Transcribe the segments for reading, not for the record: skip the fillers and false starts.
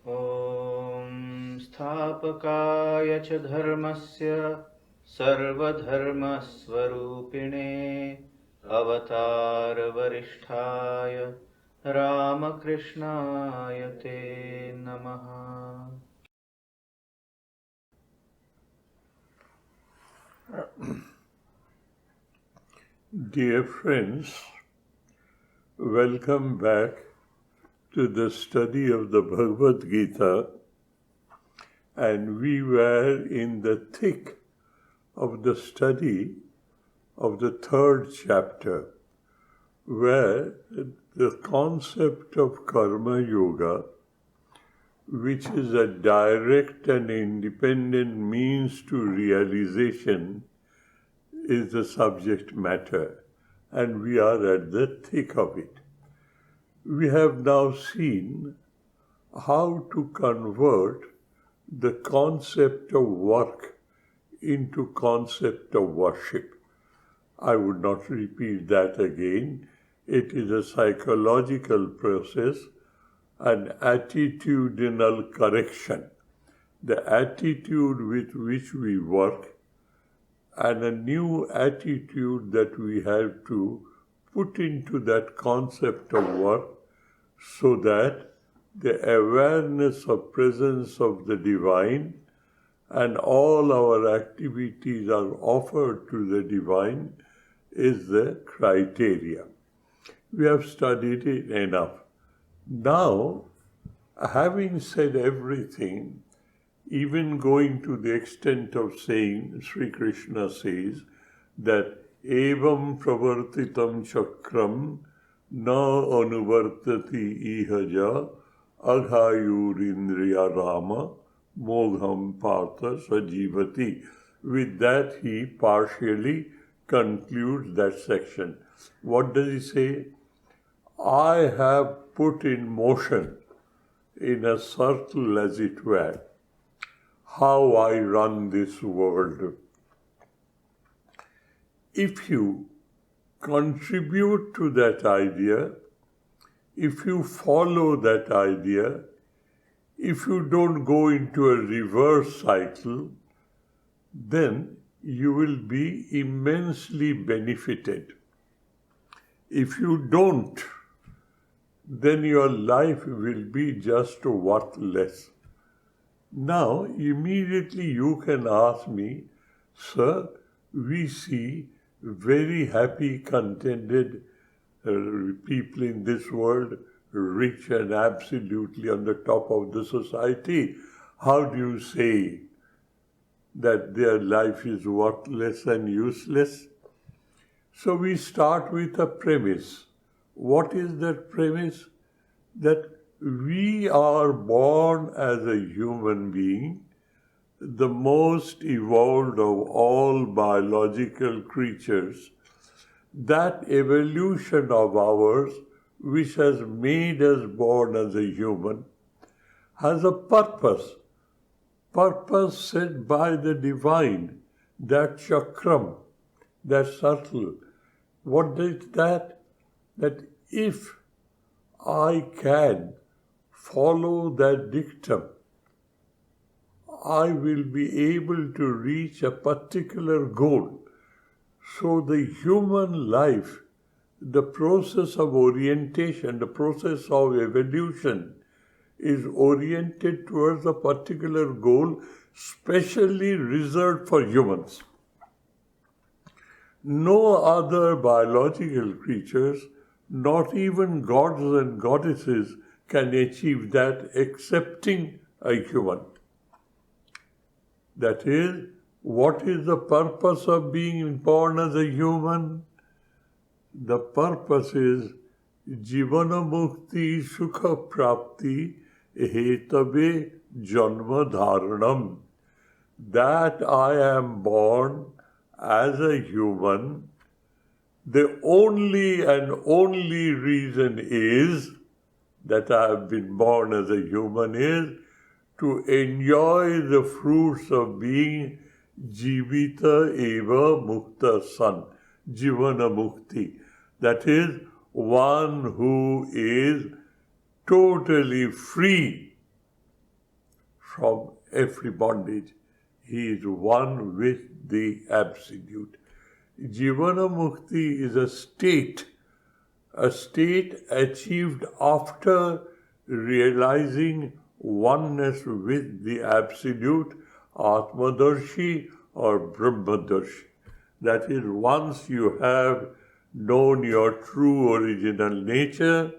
ॐ स्थापकाय च धर्मस्य सर्वधर्मस्वरूपिणे अवतारवरिष्ठाय रामकृष्णाय ते नमः। Dear friends, welcome back to the study of the Bhagavad Gita, and we were in the thick of the study of the third chapter, where the concept of Karma Yoga, which is a direct and independent means to realization, is the subject matter, and we are at the thick of it. We have now seen how to convert the concept of work into concept of worship. I would not repeat that again. It is a psychological process, an attitudinal correction. The attitude with which we work and a new attitude that we have to put into that concept of work so that the awareness of presence of the divine and all our activities are offered to the divine is the criteria. We have studied it enough. Now, having said everything, even going to the extent of saying, Sri Krishna says that evam pravartitam chakram na anuvartati ihaja aghayurindriya rama mogham partha sajivati. With that, he partially concludes that section. What does he say? I have put in motion, in a circle as it were, how I run this world. If you contribute to that idea, if you follow that idea, if you don't go into a reverse cycle, then you will be immensely benefited. If you don't, then your life will be just worthless. Now, immediately you can ask me, sir, we see very happy, contented people in this world, rich and absolutely on the top of the society. How do you say that their life is worthless and useless? So we start with a premise. What is that premise? That we are born as a human being, the most evolved of all biological creatures. That evolution of ours, which has made us born as a human, has a purpose set by the divine, that chakram, that circle. What is that? That if I can follow that dictum, I will be able to reach a particular goal. So the human life, the process of orientation, the process of evolution is oriented towards a particular goal specially reserved for humans. No other biological creatures, not even gods and goddesses, can achieve that excepting a human. That is, what is the purpose of being born as a human? The purpose is jivana mukti sukha prapti hetabe janma dharanam. That I am born as a human, the only and only reason is that I have been born as a human is to enjoy the fruits of being jivita eva mukta san, jivana mukti. That is, one who is totally free from every bondage. He is one with the Absolute. Jivana Mukti is a state achieved after realizing oneness with the Absolute, Atmadarshi or Brahmadarshi. That is, once you have known your true original nature,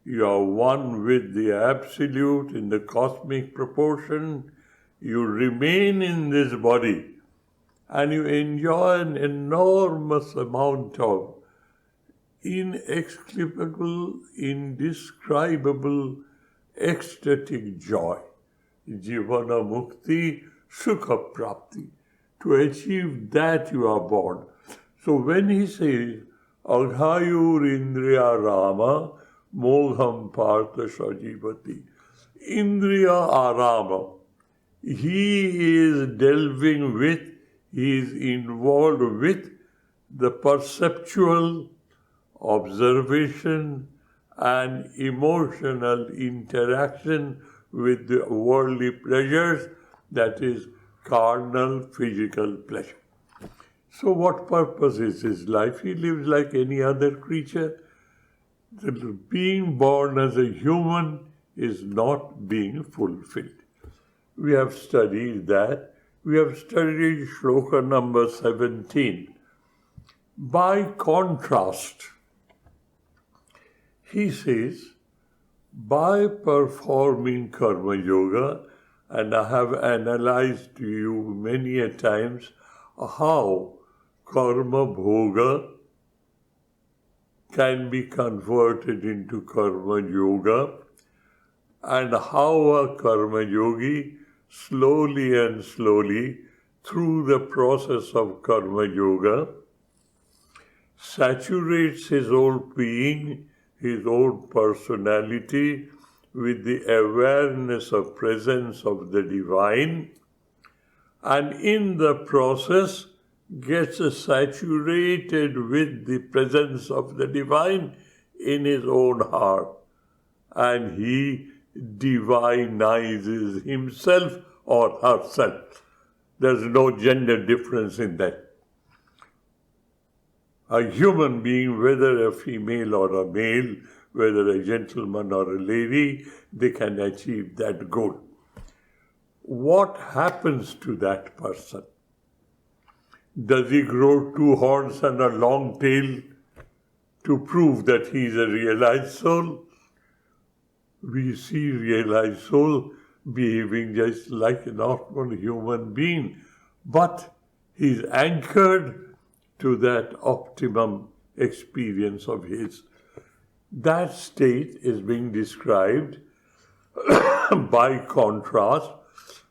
you are one with the Absolute in the cosmic proportion, you remain in this body and you enjoy an enormous amount of inexplicable, indescribable, ecstatic joy. Jivana Mukti, Sukha Prapti. To achieve that you are born. So when he says, Aghayur Indriya Rama, Mogham Partha Sajivati. Indriya Arama. He is delving with, he is involved with the perceptual observation and emotional interaction with the worldly pleasures, that is, carnal, physical pleasure. So what purpose is his life? He lives like any other creature. Being born as a human is not being fulfilled. We have studied that. We have studied shloka number 17. By contrast, he says, by performing Karma Yoga, and I have analyzed to you many a times how Karma Bhoga can be converted into Karma Yoga, and how a Karma Yogi slowly and slowly, through the process of Karma Yoga, saturates his own being, his own personality with the awareness of presence of the divine, and in the process gets saturated with the presence of the divine in his own heart, and he divinizes himself or herself. There's no gender difference in that. A human being, whether a female or a male, whether a gentleman or a lady, they can achieve that goal. What happens to that person? Does he grow two horns and a long tail to prove that he is a realized soul? We see realized soul behaving just like a normal human being, but he is anchored to that optimum experience of his. That state is being described by contrast.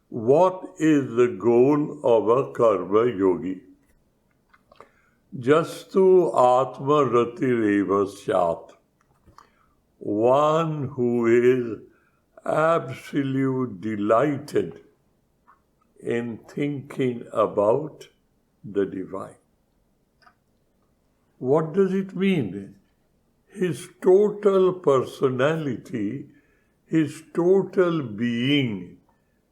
What is the goal of a Karma Yogi? Jastu Atma Ratireva Syat. One who is absolute delighted in thinking about the divine. What does it mean? His total personality, his total being,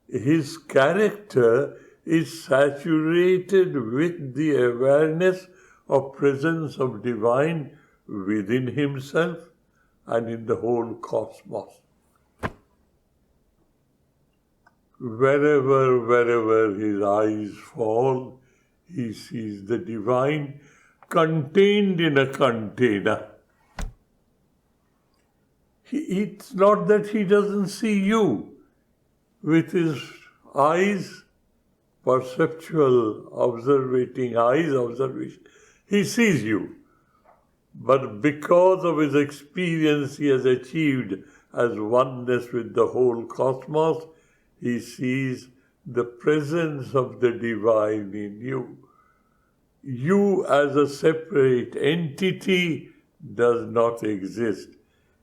his character is saturated with the awareness of presence of divine within himself and in the whole cosmos. Wherever his eyes fall, he sees the divine contained in a container. It's not that he doesn't see you. With his eyes, perceptual, observation, he sees you. But because of his experience he has achieved as oneness with the whole cosmos, he sees the presence of the divine in you. You as a separate entity does not exist.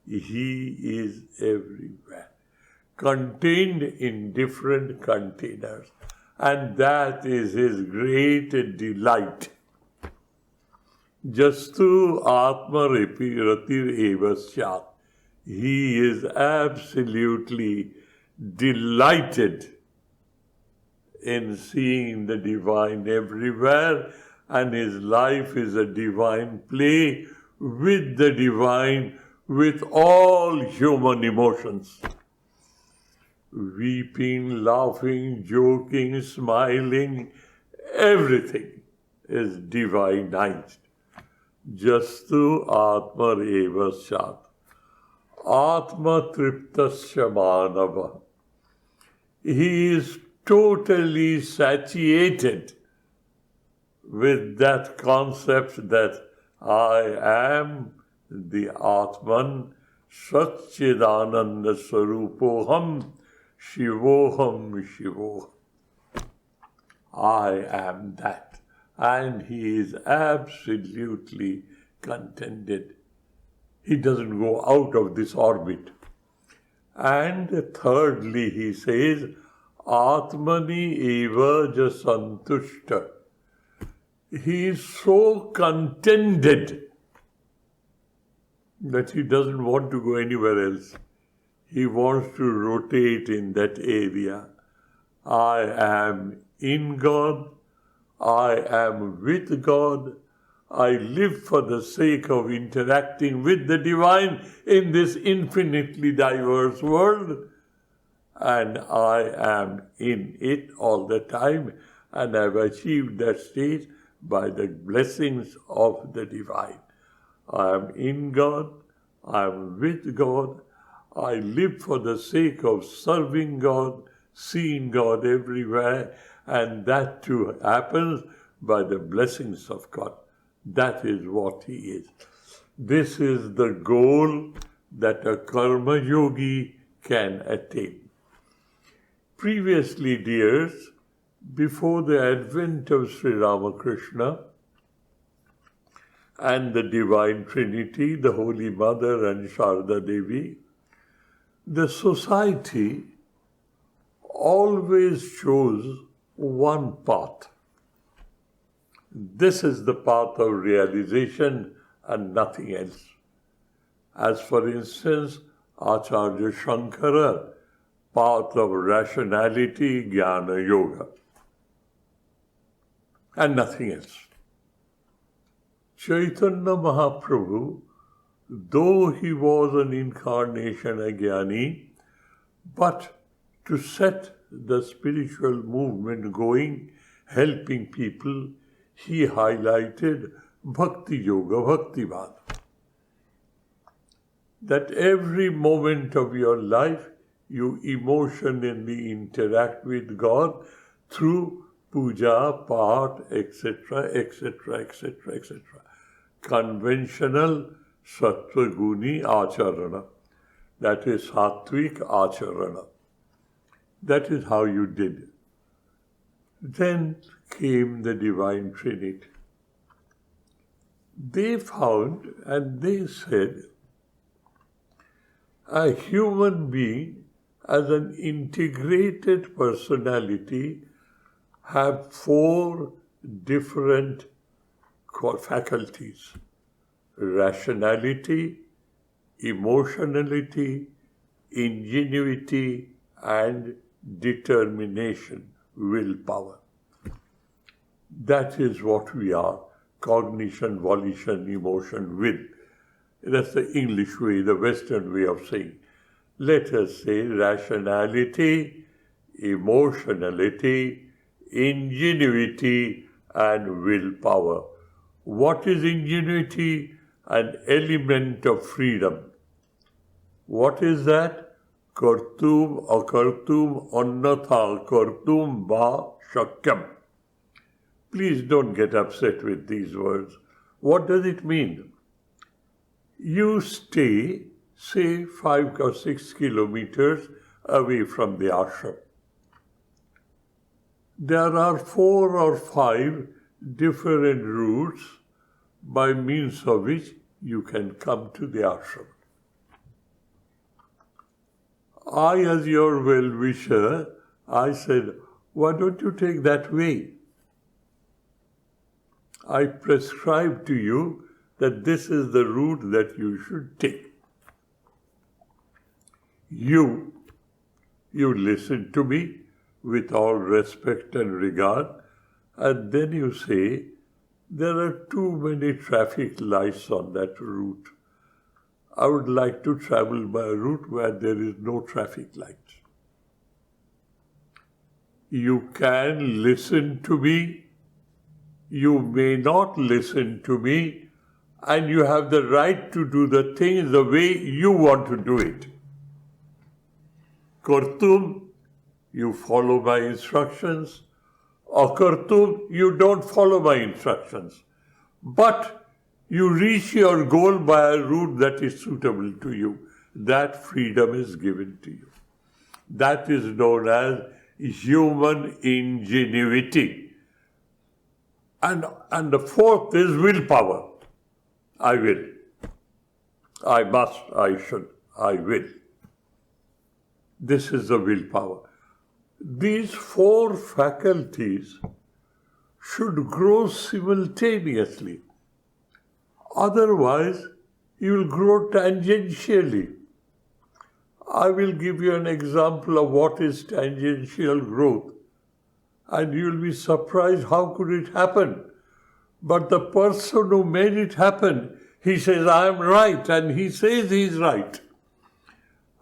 He is everywhere, contained in different containers. And that is his great delight. Jastu Atma Ratir Eva Syat. He is absolutely delighted in seeing the divine everywhere, and his life is a divine play with the divine, with all human emotions. Weeping, laughing, joking, smiling, everything is divinized. Jastu Atma Eva Shat. Atma Triptasya Manava. He is totally satiated with that concept that I am the Atman, Satchidananda Sarupoham, Shivoham Shivoham. I am that. And he is absolutely contented. He doesn't go out of this orbit. And thirdly, he says, Atmani eva jasantushta. He is so contented that he doesn't want to go anywhere else. He wants to rotate in that area. I am in God. I am with God. I live for the sake of interacting with the divine in this infinitely diverse world. And I am in it all the time. And I've achieved that state by the blessings of the divine. I am in God. I am with God. I live for the sake of serving God, seeing God everywhere. And that too happens by the blessings of God. That is what he is. This is the goal that a Karma Yogi can attain. Previously, dears, before the advent of Sri Ramakrishna and the Divine Trinity, the Holy Mother and Sharda Devi, the society always chose one path. This is the path of realization and nothing else. As for instance, Acharya Shankara, path of rationality, Jnana Yoga, and nothing else. Chaitanya Mahaprabhu, though he was an incarnation Jnani, but to set the spiritual movement going, helping people, he highlighted Bhakti Yoga, Bhaktivad. That every moment of your life you emotionally interact with God through puja, part, etc., etc., etc., etc. Conventional Sattva-guni Acharana. That is Sattvic Acharana. That is how you did. Then came the Divine Trinity. They found and they said, a human being as an integrated personality have 4 different faculties: rationality, emotionality, ingenuity, and determination, willpower. That is what we are: cognition, volition, emotion, will. That's the English way, the Western way of saying. Let us say rationality, emotionality, ingenuity, and willpower. What is ingenuity? An element of freedom. What is that? Kartum akartum annatha kartum va shakyam. Please don't get upset with these words. What does it mean? You stay, say, 5 or 6 kilometers away from the ashram. There are 4 or 5 different routes by means of which you can come to the ashram. I, as your well-wisher, I said, why don't you take that way? I prescribe to you that this is the route that you should take. You listen to me, with all respect and regard, and then you say, there are too many traffic lights on that route. I would like to travel by a route where there is no traffic lights. You can listen to me, you may not listen to me, and you have the right to do the thing the way you want to do it. Kartum, you follow my instructions. Akartum, you don't follow my instructions. But you reach your goal by a route that is suitable to you. That freedom is given to you. That is known as human ingenuity. And the fourth is willpower. I will. I must, I should, I will. This is the willpower. These four faculties should grow simultaneously. Otherwise, you will grow tangentially. I will give you an example of what is tangential growth, and you will be surprised how could it happen. But the person who made it happen, he says, I am right, and he says he is right.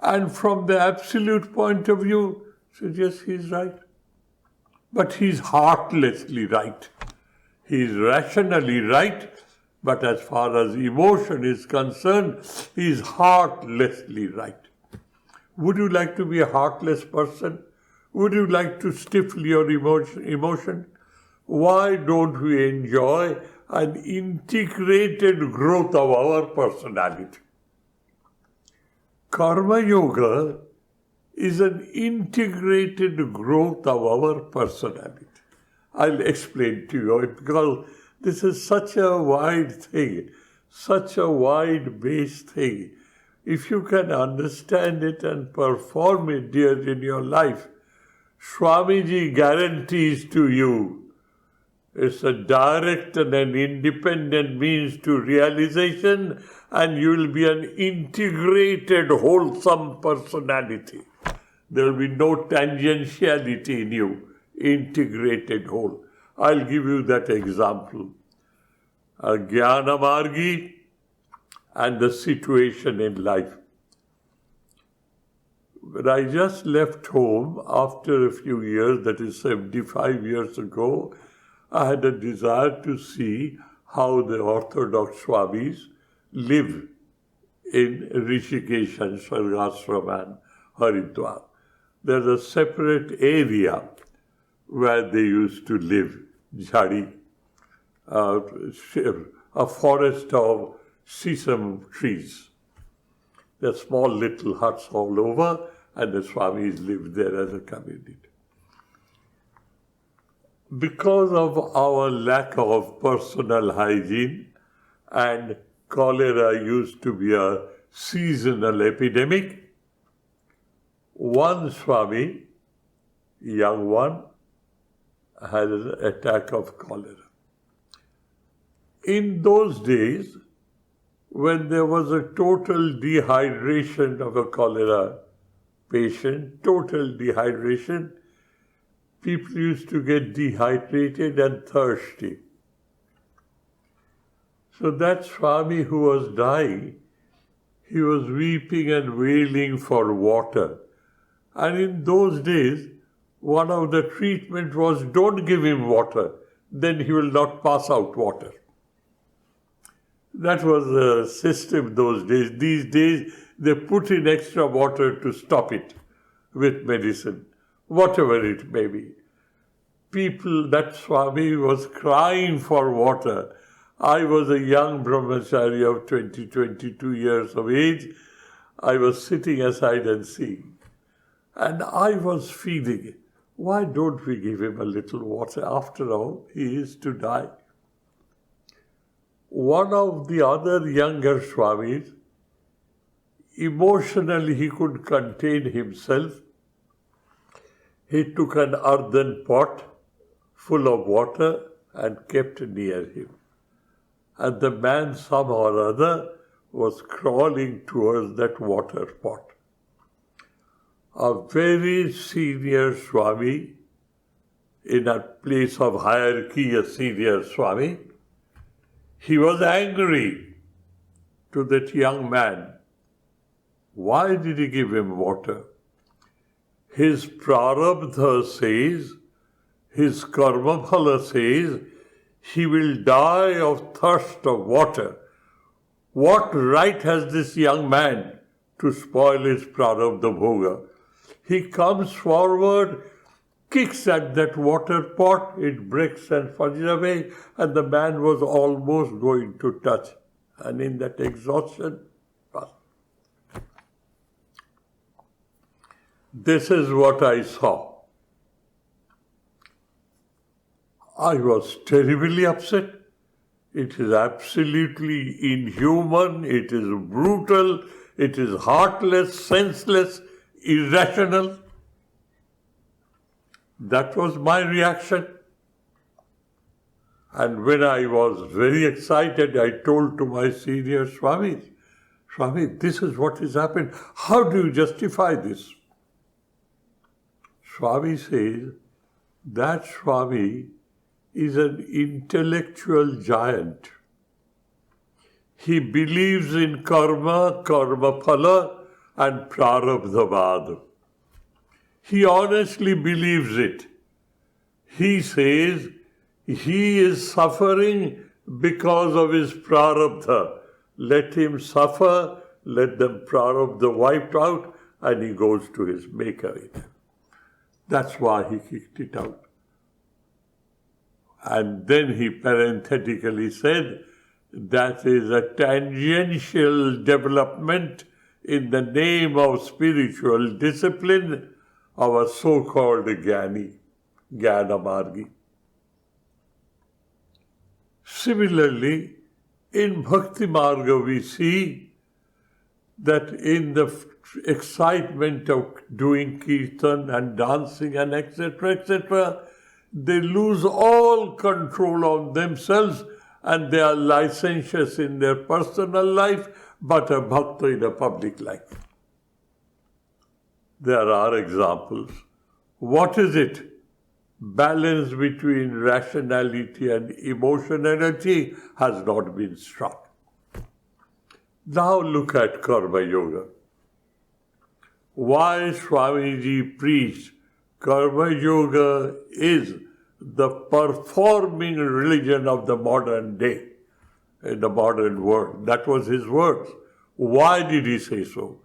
And from the absolute point of view, says, yes, he is right. But he is heartlessly right. He is rationally right, but as far as emotion is concerned, he is heartlessly right. Would you like to be a heartless person? Would you like to stifle your emotion? Why don't we enjoy an integrated growth of our personality? Karma Yoga is an integrated growth of our personality. I'll explain to you because this is such a wide thing, such a wide-based thing. If you can understand it and perform it, dear, in your life, Swamiji guarantees to you it's a direct and an independent means to realization, and you will be an integrated, wholesome personality. There will be no tangentiality in you, integrated whole. I'll give you that example. A Jnana Margi and the situation in life. When I just left home after a few years, that is 75 years ago, I had a desire to see how the Orthodox Swamis live in Rishikesh and Swargashrama and Haridwar. There's a separate area where they used to live, Jhadi, a forest of sesame trees. There are small little huts all over, and the Swamis lived there as a community. Because of our lack of personal hygiene, and cholera used to be a seasonal epidemic, one Swami, young one, had an attack of cholera. In those days, when there was a total dehydration of a cholera patient, total dehydration, people used to get dehydrated and thirsty. So that Swami who was dying, he was weeping and wailing for water. And in those days, one of the treatment was, don't give him water, then he will not pass out water. That was the system those days. These days, they put in extra water to stop it with medicine, whatever it may be. People, that Swami was crying for water. I was a young brahmachari of 22 years of age. I was sitting aside and seeing. And I was feeling, why don't we give him a little water? After all, he is to die. One of the other younger Swamis, emotionally he could contain himself. He took an earthen pot full of water and kept near him. And the man somehow or other was crawling towards that water pot. a very senior Swami, in a place of hierarchy, a senior Swami, he was angry to that young man. Why did he give him water? His prarabdha says, his karma phala says, he will die of thirst of water. What right has this young man to spoil his prarabdha bhoga? He comes forward, kicks at that water pot, it breaks and fudges away, and the man was almost going to touch. And in that exhaustion, this is what I saw. I was terribly upset. It is absolutely inhuman, it is brutal, it is heartless, senseless, irrational. That was my reaction. And when I was very excited, I told to my senior Swami, Swami, this is what has happened. How do you justify this? Swami says, that Swami is an intellectual giant. He believes in karma, karma phala, and prarabdhavad. He honestly believes it. He says he is suffering because of his prarabdha. Let him suffer, let them prarabdha wiped out, and he goes to his maker. That's why he kicked it out. And then he parenthetically said, that is a tangential development in the name of spiritual discipline of a so-called Jnana Margi. Similarly, in Bhakti Marga we see that in the excitement of doing kirtan and dancing and etc., they lose all control on themselves and they are licentious in their personal life, but a bhakta in a public life. There are examples. What is it? Balance between rationality and emotionality has not been struck. Now look at Karma Yoga. Why Swamiji preached Karma Yoga is the performing religion of the modern day, in the modern world. That was his words. Why did he say so?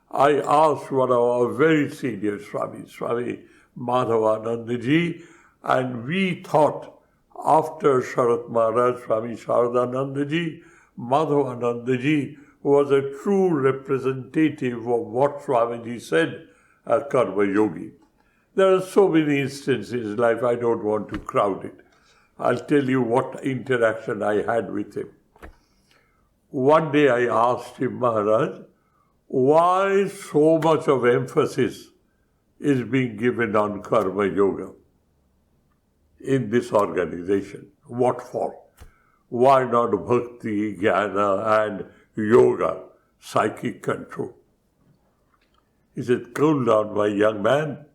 I asked one of our very senior Swamis, Swami Madhavanandaji, and we thought after Sharat Maharaj, Swami Sridharananda, Madhavanandaji was a true representative of what Swamiji said as Karma Yogi. There are so many instances in his life, I don't want to crowd it. I'll tell you what interaction I had with him. One day I asked him, Maharaj, why so much of emphasis is being given on Karma Yoga in this organization? What for? Why not Bhakti, Jnana and Yoga, psychic control? He said, cool down, my young man.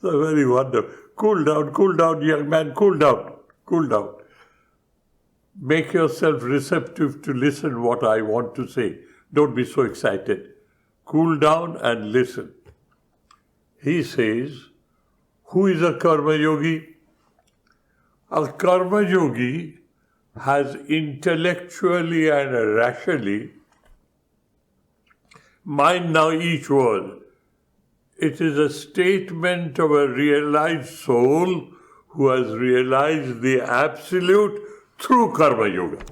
So very wonderful. Cool down, young man, cool down. Make yourself receptive to listen what I want to say. Don't be so excited. Cool down and listen. He says, who is a Karma Yogi? A Karma Yogi has intellectually and rationally, mind now each word. It is a statement of a realized soul who has realized the Absolute through Karma Yoga.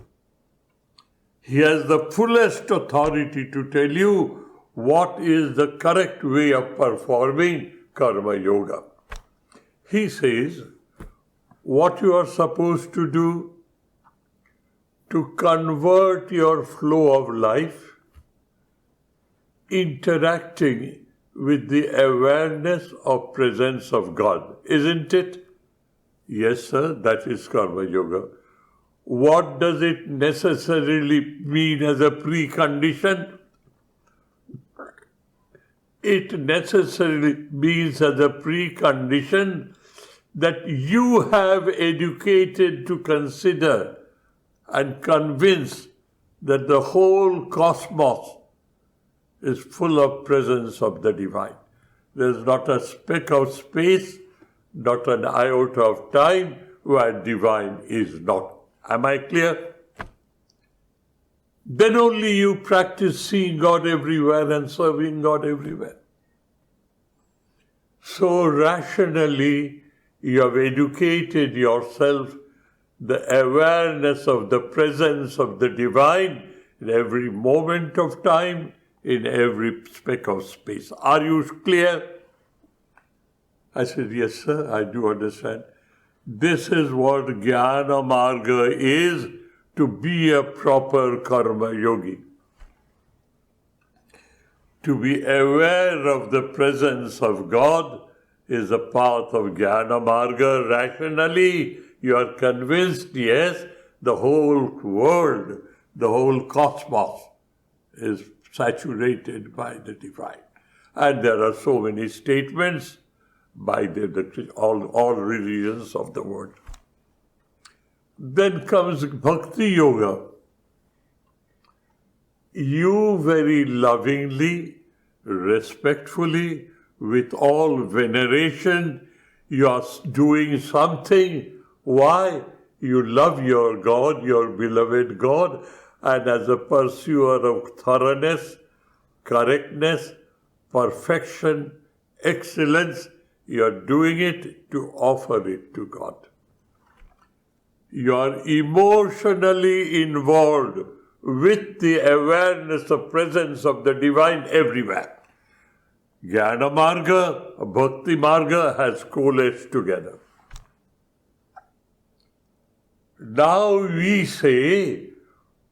He has the fullest authority to tell you what is the correct way of performing Karma Yoga. He says, what you are supposed to do to convert your flow of life, interacting with the awareness of presence of God. Isn't it? Yes, sir, that is Karma Yoga. What does it necessarily mean as a precondition? it necessarily means as a precondition that you have educated to consider and convince that the whole cosmos is full of presence of the divine. There is not a speck of space, not an iota of time where divine is not. Am I clear? Then only you practice seeing God everywhere and serving God everywhere. So rationally, you have educated yourself the awareness of the presence of the divine in every moment of time, in every speck of space. Are you clear? I said, yes, sir, I do understand. This is what Jnana Marga is, to be a proper Karma Yogi. To be aware of the presence of God is a path of Jnana Marga. Rationally, you are convinced, yes, the whole world, the whole cosmos is saturated by the divine. And there are so many statements by all religions of the world. Then comes Bhakti Yoga. You very lovingly, respectfully, with all veneration, you are doing something. Why? You love your God, your beloved God, and as a pursuer of thoroughness, correctness, perfection, excellence, you are doing it to offer it to God. You are emotionally involved with the awareness of presence of the divine everywhere. Jnana Marga, Bhakti Marga has coalesced together. Now we say,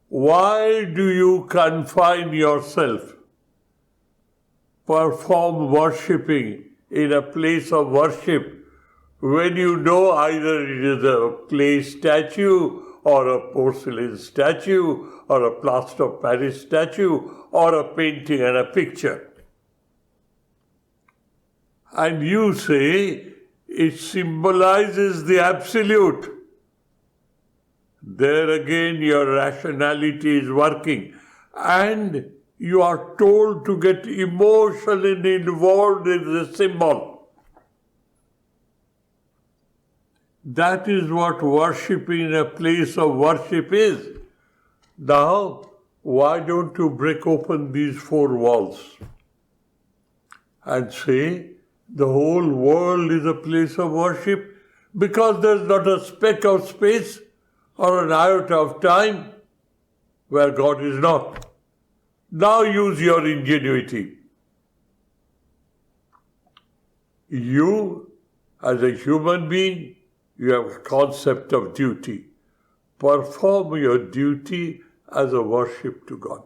why do you confine yourself? Perform worshipping in a place of worship when you know either it is a clay statue or a porcelain statue or a plaster of Paris statue or a painting and a picture. And you say it symbolizes the absolute. There again your rationality is working, and you are told to get emotionally involved in the symbol. That is what worshipping in a place of worship is. Now, why don't you break open these four walls and say the whole world is a place of worship? Because there's not a speck of space or an iota of time where God is not. Now use your ingenuity. You, as a human being, you have a concept of duty. Perform your duty as a worship to God.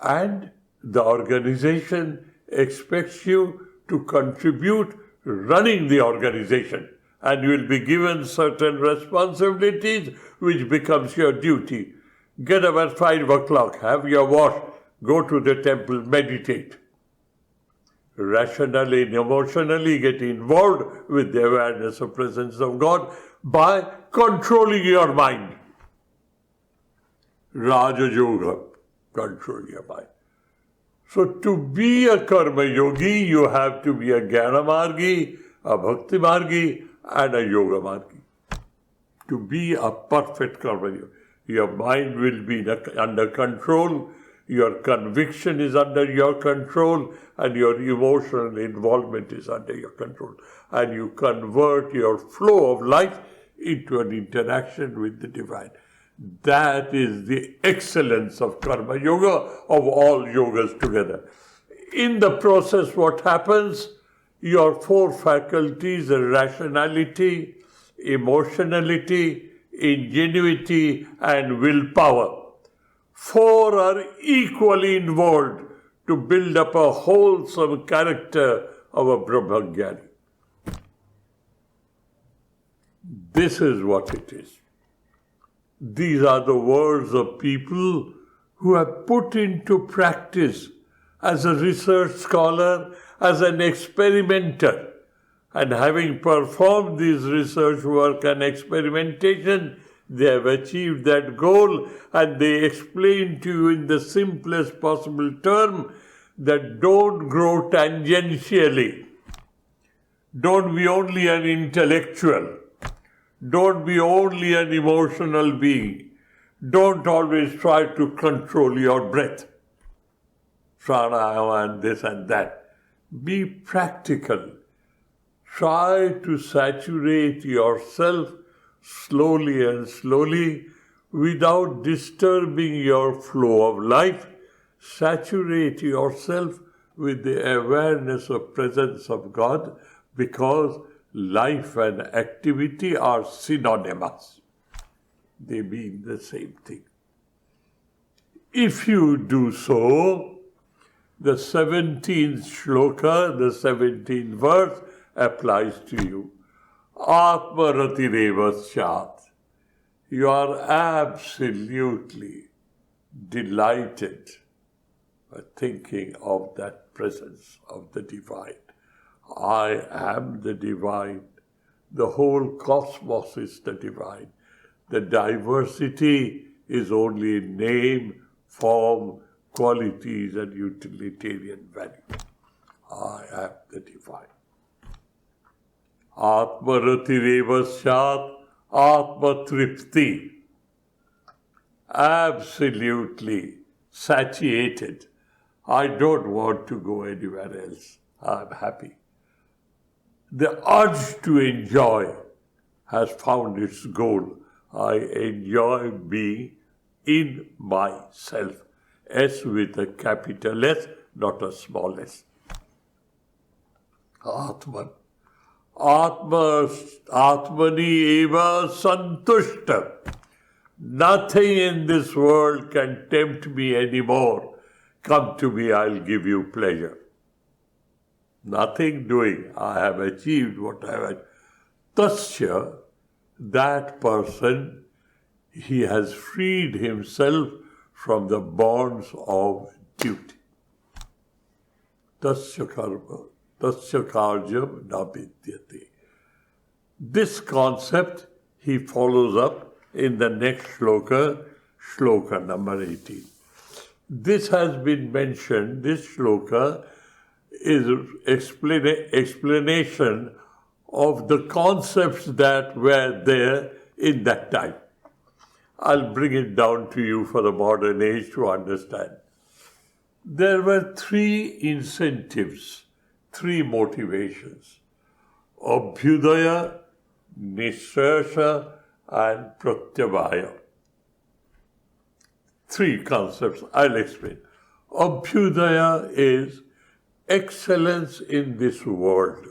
And the organization expects you to contribute running the organization. And you will be given certain responsibilities which becomes your duty. Get up at 5 o'clock, have your wash, go to the temple, meditate. Rationally and emotionally get involved with the awareness of presence of God by controlling your mind. Raja Yoga, control your mind. So to be a Karma Yogi, you have to be a Jnana Margi, a Bhakti Margi, and a Yoga Margi. To be a perfect Karma Yogi. Your mind will be under control, your conviction is under your control, and your emotional involvement is under your control. And you convert your flow of life into an interaction with the divine. That is the excellence of Karma Yoga, of all yogas together. In the process, what happens? Your four faculties, rationality, emotionality, ingenuity, and willpower, four are equally involved to build up a wholesome character of a Brahmajnani. This is what it is. These are the words of people who have put into practice as a research scholar, as an experimenter. And having performed this research work and experimentation, they have achieved that goal, and they explain to you in the simplest possible term that don't grow tangentially. Don't be only an intellectual. Don't be only an emotional being. Don't always try to control your breath. Pranayama and this and that. Be practical. Try to saturate yourself slowly and slowly without disturbing your flow of life. Saturate yourself with the awareness of presence of God, because life and activity are synonymous. They mean the same thing. If you do so, the 17th shloka, the 17th verse, applies to you. Atmaratireva syat. You are absolutely delighted by thinking of that presence of the divine. I am the divine. The whole cosmos is the divine. The diversity is only name, form, qualities, and utilitarian value. I am the divine. Atmaratireva syat, atmatripti. Absolutely satiated. I don't want to go anywhere else. I'm happy. The urge to enjoy has found its goal. I enjoy being in myself. S with a capital S, not a small s. Atman. Atmani eva santushta. Nothing in this world can tempt me anymore. Come to me, I'll give you pleasure. Nothing doing. I have achieved what I have. Tasya, that person, he has freed himself from the bonds of duty. Tasya karma, tasya karyam na vidyate. This concept he follows up in the next shloka, shloka number 18. This has been mentioned, this shloka is explanation of the concepts that were there in that time. I'll bring it down to you for the modern age to understand. There were three incentives, three motivations: Abhyudaya, Nishrasha, and Pratyabhaya. Three concepts, I'll explain. Abhyudaya is excellence in this world,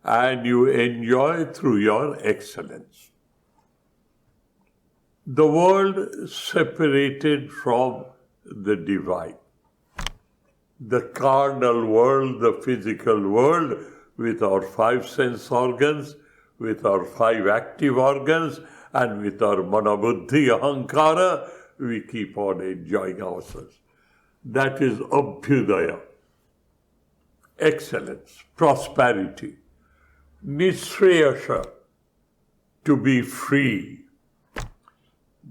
and you enjoy through your excellence. The world separated from the divine. The carnal world, the physical world, with our 5 sense organs, with our 5 active organs, and with our manabuddhi ahankara, we keep on enjoying ourselves. That is abhyudaya. Excellence, prosperity. Nishreyasha, to be free.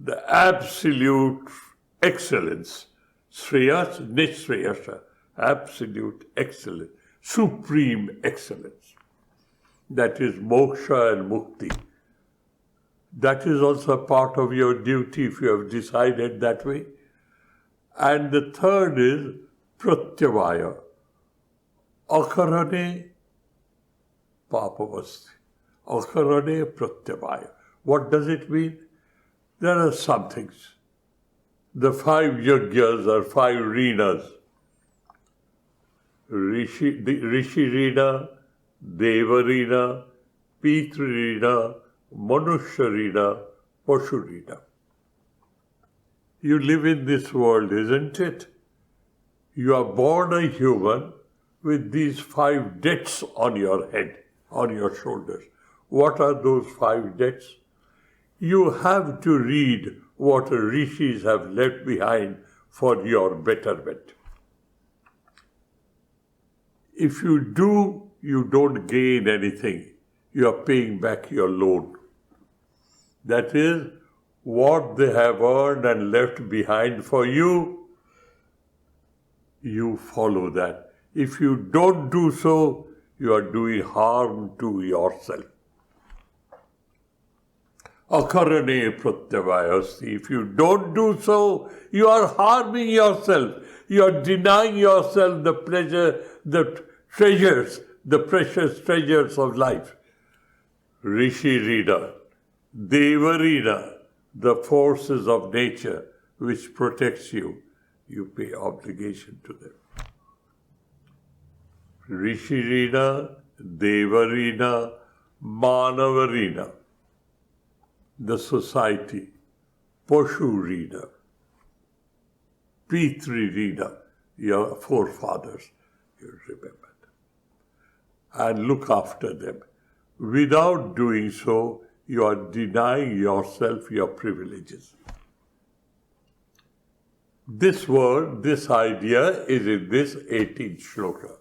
The absolute excellence. Shreyas, Nishreyasha, absolute excellence, supreme excellence. That is moksha and mukti. That is also part of your duty if you have decided that way. And the third is pratyabhaya. Akarane papavasti. Akarane pratyabhaya. What does it mean? There are some things. The 5 yagyas or 5 rinas. Rishi rina, deva rina, pitru rina, manusya rina, pashu rina. You live in this world, isn't it? You are born a human with these 5 debts on your head, on your shoulders. What are those 5 debts? You have to read what rishis have left behind for your betterment. If you do, you don't gain anything. You are paying back your loan. That is, what they have earned and left behind for you, you follow that. If you don't do so, you are doing harm to yourself. Akarane pratyavayasti. If you don't do so, you are harming yourself. You are denying yourself the pleasure, the treasures, the precious treasures of life. Rishi Rina, Deva Rina, the forces of nature which protects you, you pay obligation to them. Rishi Rina, Deva Rina, Manava Rina, the society, Poshu Rina, Pitri Rina, your forefathers, you remember them. And look after them. Without doing so, you are denying yourself your privileges. This word, this idea is in this 18th shloka.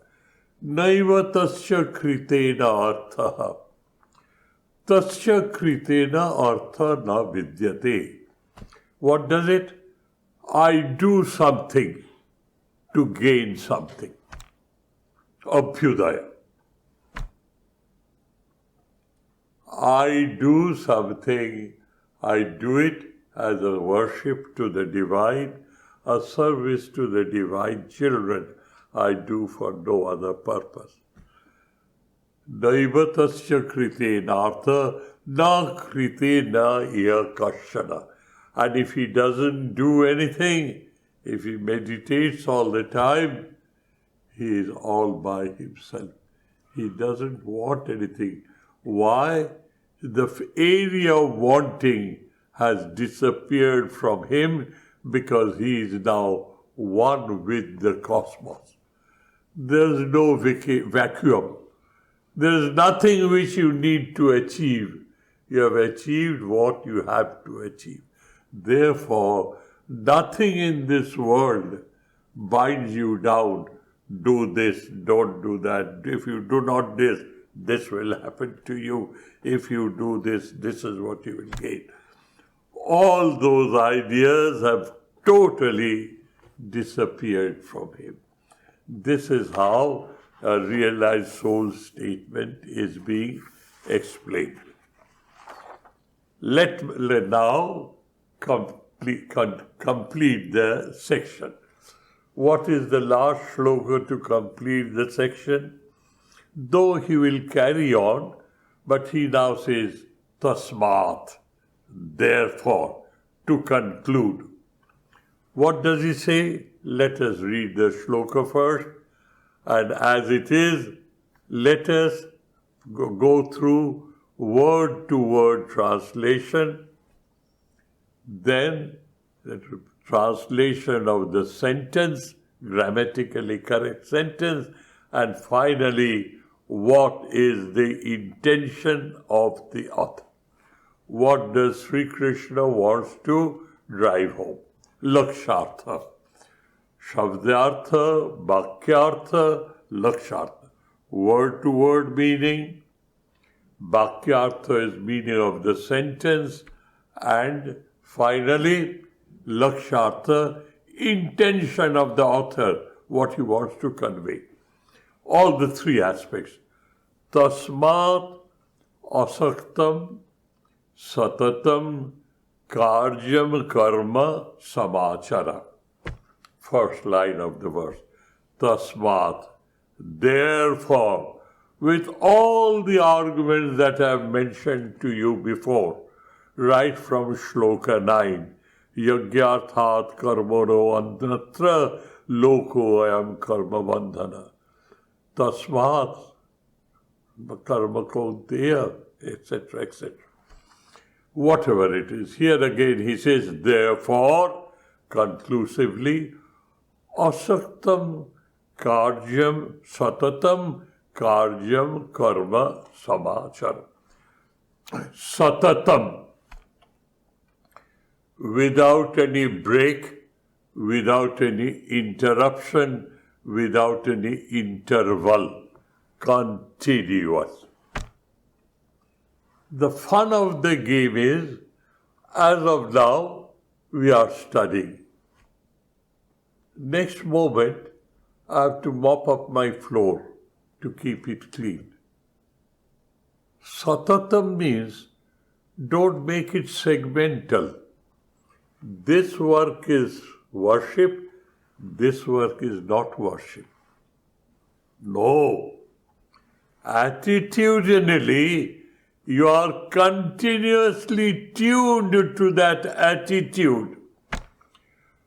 Naiva tasya kritena artha. Tasya kritena artha na vidyate. What does it? I do something to gain something. Abhyudaya. I do something, I do it as a worship to the divine, a service to the divine children. I do for no other purpose. Naivatasya kritenartha na kritena iya kashana. And if he doesn't do anything, if he meditates all the time, he is all by himself. He doesn't want anything. Why? The area of wanting has disappeared from him because he is now one with the cosmos. There is no vacuum. There is nothing which you need to achieve. You have achieved what you have to achieve. Therefore, nothing in this world binds you down. Do this, don't do that. If you do not this, this will happen to you. If you do this, this is what you will gain. All those ideas have totally disappeared from him. This is how a realized soul statement is being explained. Let now complete the section. What is the last shloka to complete the section? Though he will carry on, but he now says, tasmat, therefore, to conclude. What does he say? Let us read the shloka first, and as it is, let us go through word-to-word translation, then the translation of the sentence, grammatically correct sentence, and finally, what is the intention of the author? What does Sri Krishna wants to drive home? Lakshartha. Shabdartha, Bhakyartha, Lakshartha. Word-to-word meaning. Bhakyartha is meaning of the sentence. And finally, Lakshartha, intention of the author, what he wants to convey. All the three aspects. Tasmat asaktam satatam karjam karma samachara. First line of the verse. Tasmat. Therefore, with all the arguments that I have mentioned to you before, right from Shloka 9, Yagyarthat karmono andatra loko ayam karma bandhana. Tasmat karma konteya, etc., etc. Whatever it is. Here again he says, therefore, conclusively, asaktam karjam satatam karjam karma samachara. Satatam, without any break, without any interruption, without any interval, continuous. The fun of the game is, as of now, we are studying. Next moment, I have to mop up my floor to keep it clean. Satatam means don't make it segmental. This work is worship, this work is not worship. No. Attitudinally, you are continuously tuned to that attitude.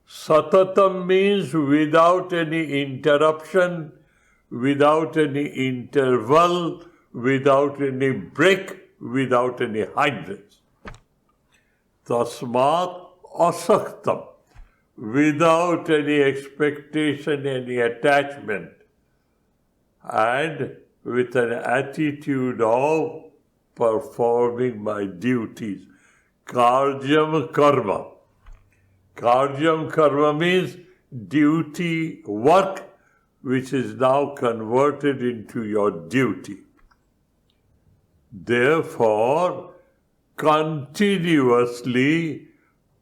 Satatam means without any interruption, without any interval, without any break, without any hindrance. Tasmat asaktam, without any expectation, any attachment, and with an attitude of performing my duties. Karyam karma. Karyam karma means duty, work, which is now converted into your duty. Therefore, continuously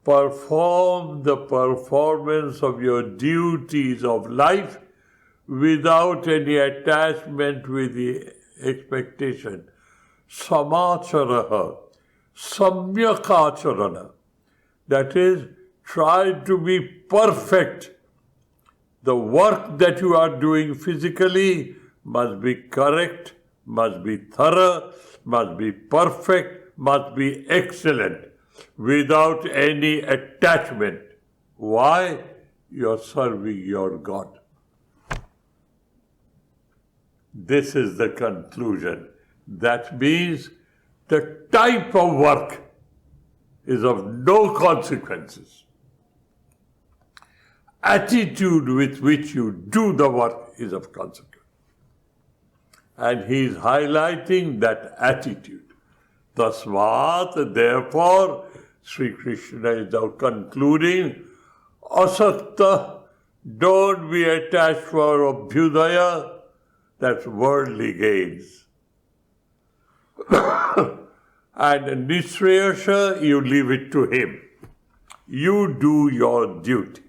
perform the performance of your duties of life without any attachment with the expectation. Samacharaha, samyakacharana. That is, try to be perfect. The work that you are doing physically must be correct, must be thorough, must be perfect, must be excellent, without any attachment. Why? You are serving your God. This is the conclusion. That means the type of work is of no consequences. Attitude with which you do the work is of consequence. And he is highlighting that attitude. Tasmat, therefore, Sri Krishna is now concluding, asakta, don't be attached for abhyudaya, that's worldly gains. And nishreyasha, you leave it to him. You do your duty.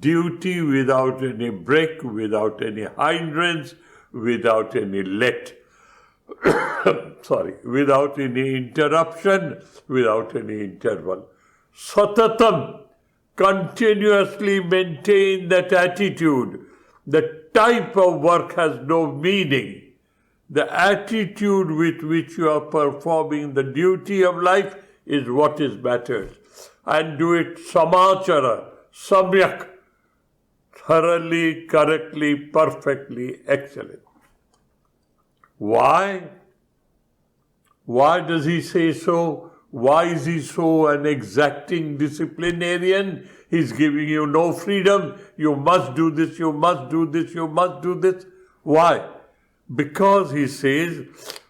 Duty without any break, without any hindrance, without any without any interruption, without any interval. Satatam, continuously maintain that attitude. The type of work has no meaning. The attitude with which you are performing the duty of life is what is matters. And do it samachara, samyak, thoroughly, correctly, perfectly, excellent. Why? Why does he say so? Why is he so an exacting disciplinarian? He's giving you no freedom. You must do this, you must do this, you must do this. Why? Because he says,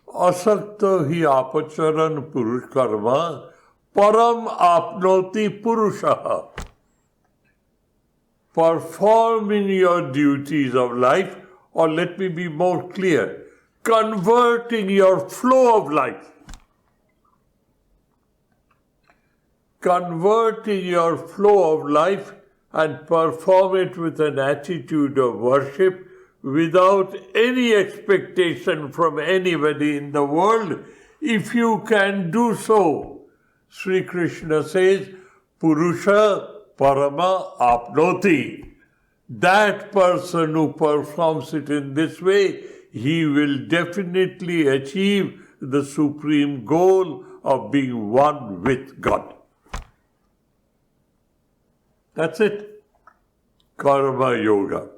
asakta hi apacharan purush karma param apnoti purushaha. Performing your duties of life, or let me be more clear, converting your flow of life. Converting your flow of life and perform it with an attitude of worship without any expectation from anybody in the world. If you can do so, Sri Krishna says, Purusha Parama Apnoti. That person who performs it in this way, he will definitely achieve the supreme goal of being one with God. That's it. Karma Yoga.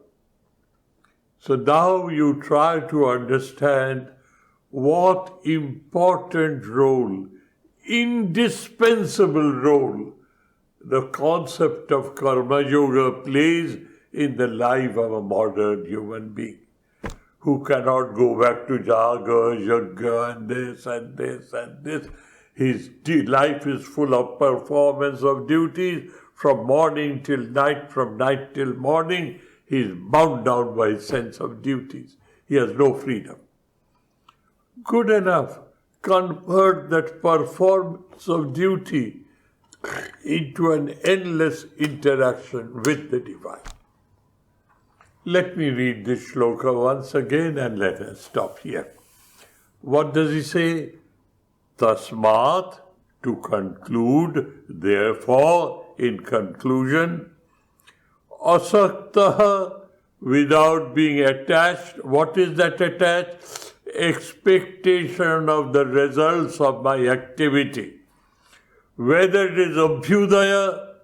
So now you try to understand what important role, indispensable role, the concept of Karma Yoga plays in the life of a modern human being who cannot go back to Jaga, Yajna, and this and this and this. His life is full of performance of duties from morning till night, from night till morning. He is bound down by his sense of duties. He has no freedom. Good enough. Convert that performance of duty into an endless interaction with the divine. Let me read this shloka once again and let us stop here. What does he say? Tasmat, to conclude, therefore, in conclusion, asaktaha, without being attached. What is that attached? Expectation of the results of my activity. Whether it is abhyudaya,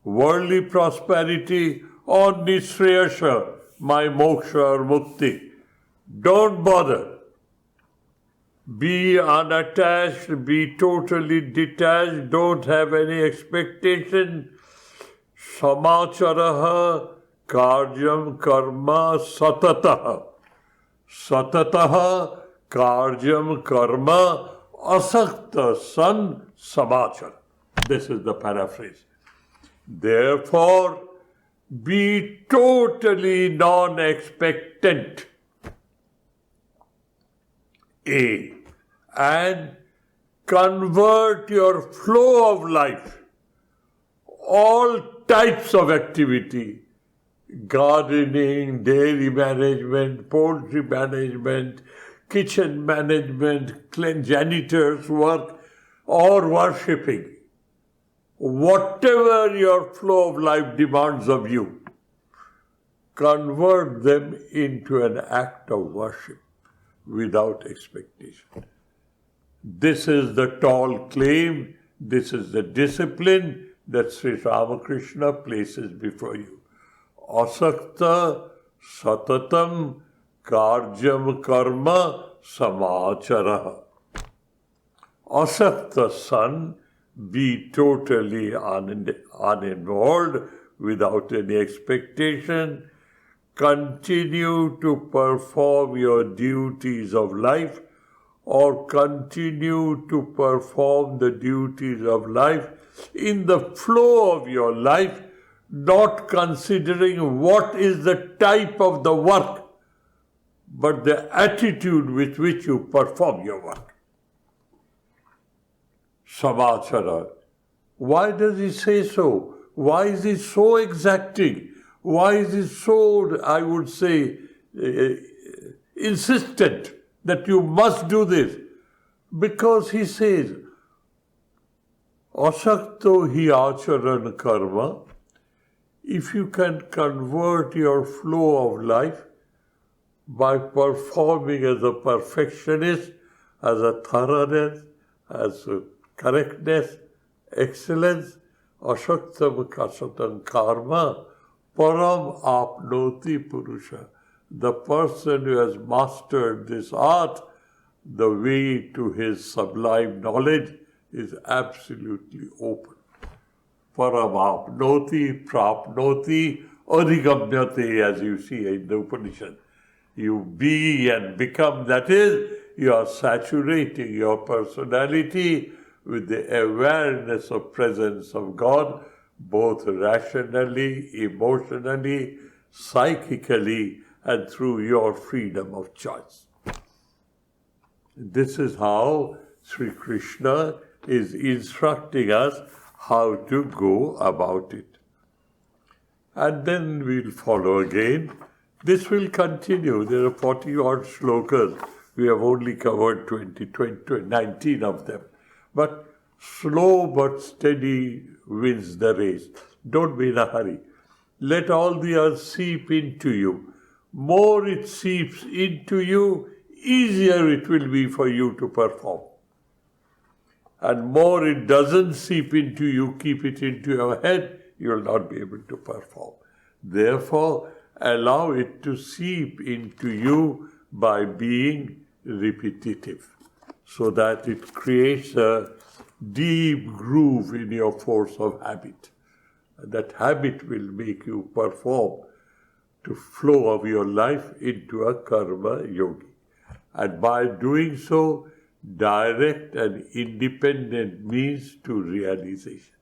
worldly prosperity, or nisreyasha, my moksha or mukti. Don't bother. Be unattached, be totally detached, don't have any expectation. Samacharaha karyam karma satataha. Satataha karyam karma asakta san samachara. This is the paraphrase. Therefore, be totally non-expectant. And convert your flow of life, all types of activity, gardening, dairy management, poultry management, kitchen management, janitor's work, or worshipping. Whatever your flow of life demands of you, convert them into an act of worship without expectation. This is the tall claim, this is the discipline that Sri Ramakrishna places before you. Asakta satatam karjam karma samachara. Asakta son, be totally uninvolved, without any expectation. Continue to perform your duties of life, or continue to perform the duties of life in the flow of your life, not considering what is the type of the work, but the attitude with which you perform your work. Samachara. Why does he say so? Why is he so exacting? Why is he so, I would say, insistent that you must do this? Because he says, asakto hi acharan karma, if you can convert your flow of life by performing as a perfectionist, as a thoroughness, as a correctness, excellence, asaktam kasatam karma, param apnoti purusha. The person who has mastered this art, the way to his sublime knowledge is absolutely open. Param apnoti, prapnoti, adhigamyate, as you see in the Upanishad. You be and become, that is, you are saturating your personality with the awareness of presence of God, both rationally, emotionally, psychically, and through your freedom of choice. This is how Sri Krishna is instructing us how to go about it. And then we'll follow again. This will continue. There are 40-odd shlokas. We have only covered 19 of them. But slow but steady wins the race. Don't be in a hurry. Let all the earth seep into you. More it seeps into you, easier it will be for you to perform. And more it doesn't seep into you, keep it into your head, you will not be able to perform. Therefore, allow it to seep into you by being repetitive, so that it creates a deep groove in your force of habit. That habit will make you perform to flow of your life into a Karma Yogi. And by doing so, direct and independent means to realization.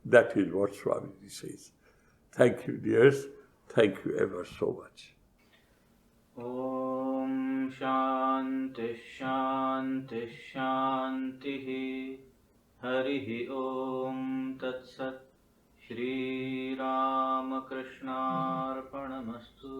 That is what Swami says. Thank you, dears. Thank you ever so much. ॐ शान्ति शान्ति शान्तिः हरिः ॐ तत्सत् श्रीरामकृष्णार्पणमस्तु।